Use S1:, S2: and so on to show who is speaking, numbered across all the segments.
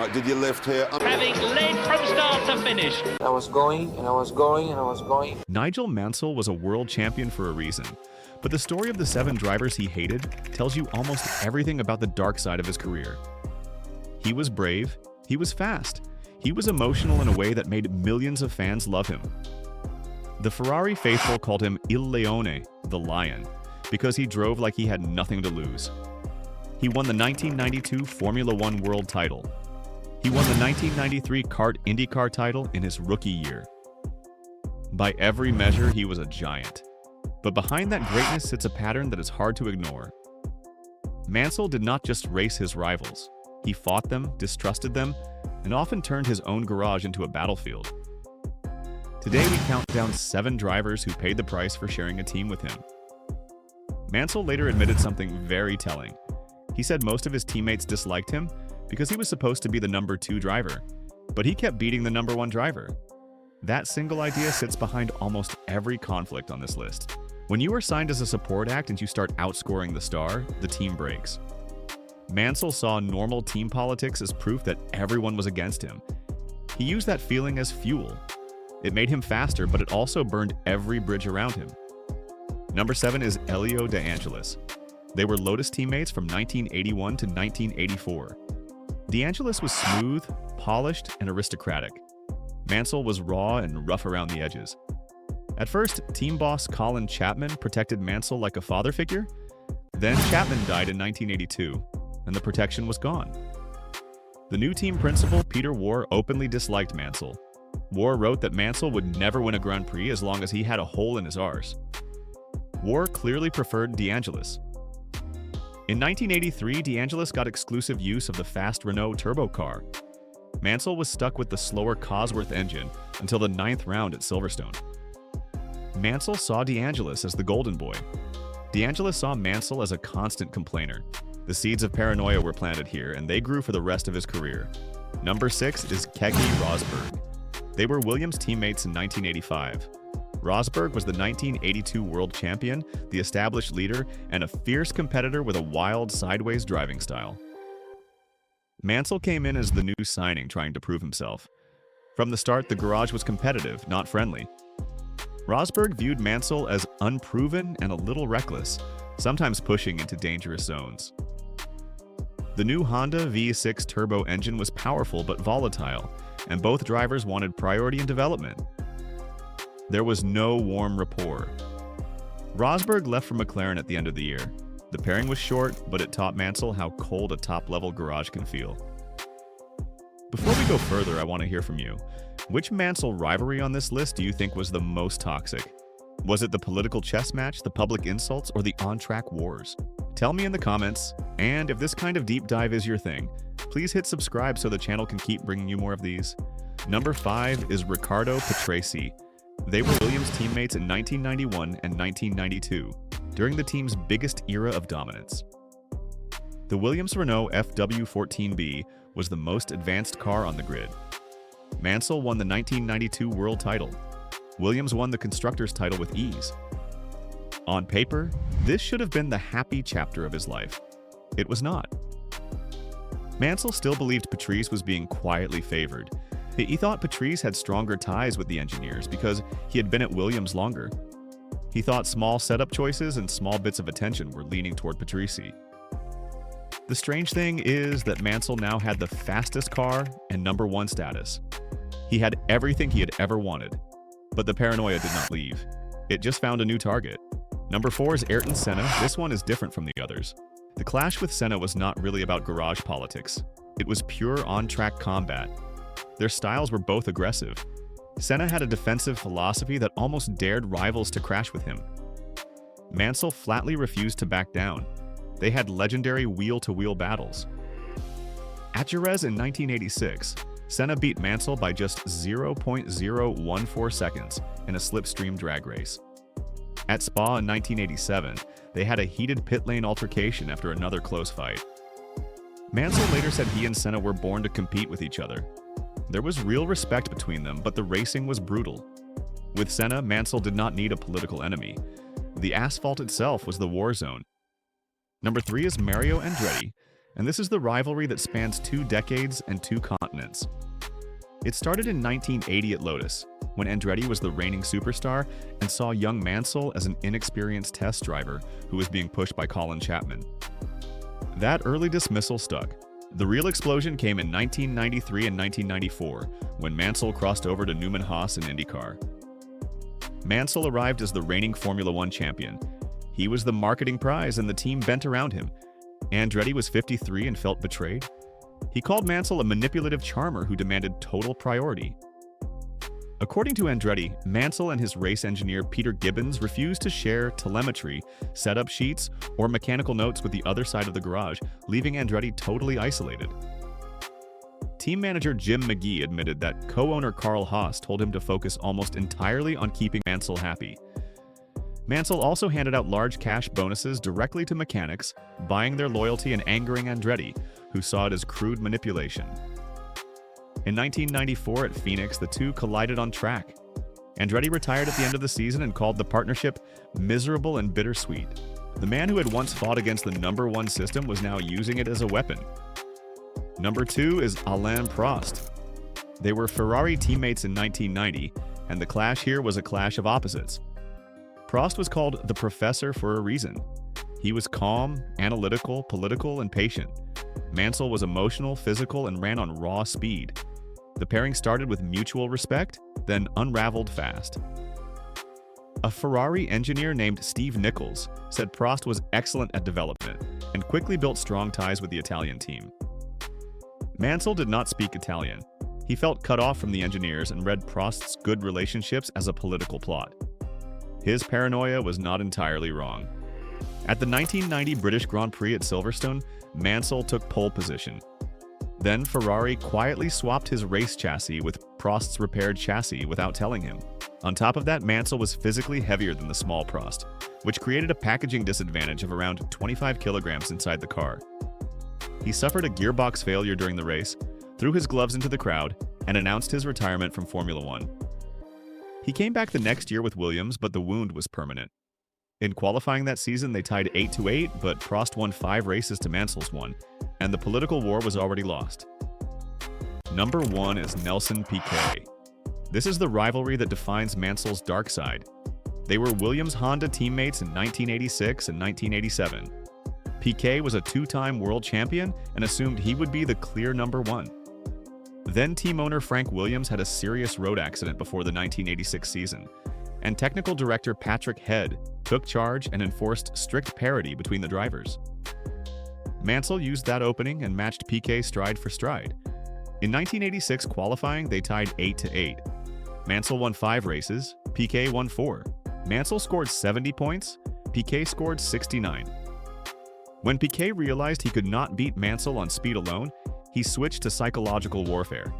S1: Right, did you lift here?
S2: Having led from start to finish.
S3: I was going, and I was going, and I was going.
S4: Nigel Mansell was a world champion for a reason, but the story of the 7 drivers he hated tells you almost everything about the dark side of his career. He was brave, he was fast, he was emotional in a way that made millions of fans love him. The Ferrari faithful called him Il Leone, the Lion, because he drove like he had nothing to lose. He won the 1992 Formula One world title. He won the 1993 CART IndyCar title in his rookie year. By every measure, he was a giant. But behind that greatness sits a pattern that is hard to ignore. Mansell did not just race his rivals. He fought them, distrusted them, and often turned his own garage into a battlefield. Today, we count down 7 drivers who paid the price for sharing a team with him. Mansell later admitted something very telling. He said most of his teammates disliked him because he was supposed to be the number 2 driver, but he kept beating the number 1 driver. That single idea sits behind almost every conflict on this list. When you are signed as a support act and you start outscoring the star, the team breaks. Mansell saw normal team politics as proof that everyone was against him. He used that feeling as fuel. It made him faster, but it also burned every bridge around him. Number 7 is Elio De Angelis. They were Lotus teammates from 1981 to 1984. De Angelis was smooth, polished, and aristocratic. Mansell was raw and rough around the edges. At first, team boss Colin Chapman protected Mansell like a father figure. Then Chapman died in 1982, and the protection was gone. The new team principal, Peter Warr, openly disliked Mansell. Warr wrote that Mansell would never win a Grand Prix as long as he had a hole in his arse. Warr clearly preferred De Angelis. In 1983, De Angelis got exclusive use of the fast Renault turbo car. Mansell was stuck with the slower Cosworth engine until the 9th round at Silverstone. Mansell saw De Angelis as the golden boy. De Angelis saw Mansell as a constant complainer. The seeds of paranoia were planted here, and they grew for the rest of his career. Number 6 is Keke Rosberg. They were Williams teammates in 1985. Rosberg was the 1982 world champion, the established leader, and a fierce competitor with a wild, sideways driving style. Mansell came in as the new signing, trying to prove himself. From the start, the garage was competitive, not friendly. Rosberg viewed Mansell as unproven and a little reckless, sometimes pushing into dangerous zones. The new Honda V6 turbo engine was powerful but volatile, and both drivers wanted priority in development. There was no warm rapport. Rosberg left for McLaren at the end of the year. The pairing was short, but it taught Mansell how cold a top-level garage can feel. Before we go further, I want to hear from you. Which Mansell rivalry on this list do you think was the most toxic? Was it the political chess match, the public insults, or the on-track wars? Tell me in the comments, and if this kind of deep dive is your thing, please hit subscribe so the channel can keep bringing you more of these. Number 5 is Riccardo Patrese. They were Williams teammates in 1991 and 1992, during the team's biggest era of dominance. The Williams Renault FW14B was the most advanced car on the grid. Mansell won the 1992 world title. Williams won the constructors' title with ease. On paper, this should have been the happy chapter of his life. It was not. Mansell still believed Patrese was being quietly favored. He thought Patrese had stronger ties with the engineers because he had been at Williams longer. He thought small setup choices and small bits of attention were leaning toward Patrese. The strange thing is that Mansell now had the fastest car and number 1 status. He had everything he had ever wanted, but the paranoia did not leave. It just found a new target. Number 4 is Ayrton Senna. This one is different from the others. The clash with Senna was not really about garage politics. It was pure on-track combat. Their styles were both aggressive. Senna had a defensive philosophy that almost dared rivals to crash with him. Mansell flatly refused to back down. They had legendary wheel-to-wheel battles. At Jerez in 1986, Senna beat Mansell by just 0.014 seconds in a slipstream drag race. At Spa in 1987, they had a heated pit lane altercation after another close fight. Mansell later said he and Senna were born to compete with each other. There was real respect between them, but the racing was brutal. With Senna, Mansell did not need a political enemy. The asphalt itself was the war zone. Number 3 is Mario Andretti. and this is the rivalry that spans 2 decades and 2 continents. It started in 1980 at Lotus, when Andretti was the reigning superstar and saw young Mansell as an inexperienced test driver who was being pushed by Colin Chapman. That early dismissal stuck. The real explosion came in 1993 and 1994, when Mansell crossed over to Newman Haas in IndyCar. Mansell arrived as the reigning Formula One champion. He was the marketing prize and the team bent around him. Andretti was 53 and felt betrayed. He called Mansell a manipulative charmer who demanded total priority. According to Andretti, Mansell and his race engineer Peter Gibbons refused to share telemetry, setup sheets, or mechanical notes with the other side of the garage, leaving Andretti totally isolated. Team manager Jim McGee admitted that co-owner Carl Haas told him to focus almost entirely on keeping Mansell happy. Mansell also handed out large cash bonuses directly to mechanics, buying their loyalty and angering Andretti, who saw it as crude manipulation. In 1994 at Phoenix, the two collided on track. Andretti retired at the end of the season and called the partnership miserable and bittersweet. The man who had once fought against the number 1 system was now using it as a weapon. Number 2 is Alain Prost. They were Ferrari teammates in 1990, and the clash here was a clash of opposites. Prost was called the Professor for a reason. He was calm, analytical, political, and patient. Mansell was emotional, physical, and ran on raw speed. The pairing started with mutual respect, then unraveled fast. A Ferrari engineer named Steve Nichols said Prost was excellent at development and quickly built strong ties with the Italian team. Mansell did not speak Italian. He felt cut off from the engineers and read Prost's good relationships as a political plot. His paranoia was not entirely wrong. At the 1990 British Grand Prix at Silverstone, Mansell took pole position. Then Ferrari quietly swapped his race chassis with Prost's repaired chassis without telling him. On top of that, Mansell was physically heavier than the small Prost, which created a packaging disadvantage of around 25 kilograms inside the car. He suffered a gearbox failure during the race, threw his gloves into the crowd, and announced his retirement from Formula One. He came back the next year with Williams, but the wound was permanent. In qualifying that season, they tied 8-8, but Prost won 5 races to Mansell's 1, and the political war was already lost. Number 1 is Nelson Piquet. This is the rivalry that defines Mansell's dark side. They were Williams-Honda teammates in 1986 and 1987. Piquet was a 2-time world champion and assumed he would be the clear number 1. Then team owner Frank Williams had a serious road accident before the 1986 season, and technical director Patrick Head took charge and enforced strict parity between the drivers. Mansell used that opening and matched Piquet stride for stride. In 1986 qualifying, they tied 8-8. Mansell won 5 races, Piquet won 4. Mansell scored 70 points, Piquet scored 69. When Piquet realized he could not beat Mansell on speed alone, he switched to psychological warfare.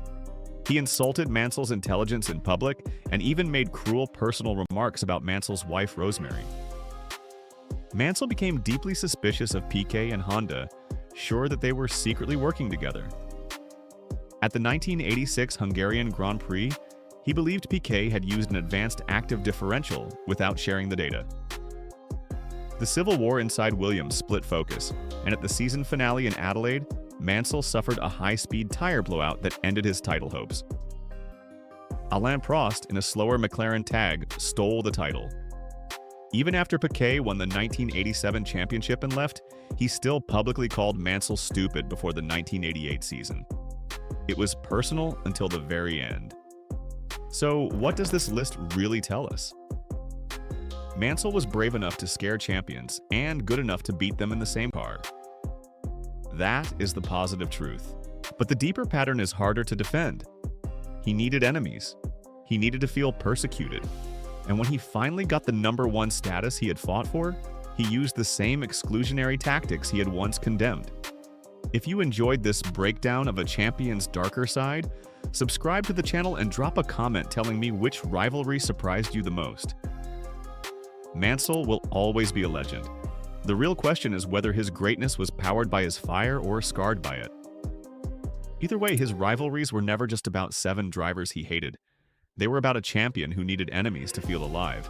S4: He insulted Mansell's intelligence in public and even made cruel personal remarks about Mansell's wife, Rosemary. Mansell became deeply suspicious of Piquet and Honda, sure that they were secretly working together. At the 1986 Hungarian Grand Prix, he believed Piquet had used an advanced active differential without sharing the data. The civil war inside Williams split focus, and at the season finale in Adelaide, Mansell suffered a high-speed tire blowout that ended his title hopes. Alain Prost, in a slower McLaren tag, stole the title. Even after Piquet won the 1987 championship and left, he still publicly called Mansell stupid before the 1988 season. It was personal until the very end. So, what does this list really tell us? Mansell was brave enough to scare champions and good enough to beat them in the same car. That is the positive truth. But the deeper pattern is harder to defend. He needed enemies. He needed to feel persecuted. And when he finally got the number 1 status he had fought for, he used the same exclusionary tactics he had once condemned. If you enjoyed this breakdown of a champion's darker side, subscribe to the channel and drop a comment telling me which rivalry surprised you the most. Mansell will always be a legend. The real question is whether his greatness was powered by his fire or scarred by it. Either way, his rivalries were never just about 7 drivers he hated. They were about a champion who needed enemies to feel alive.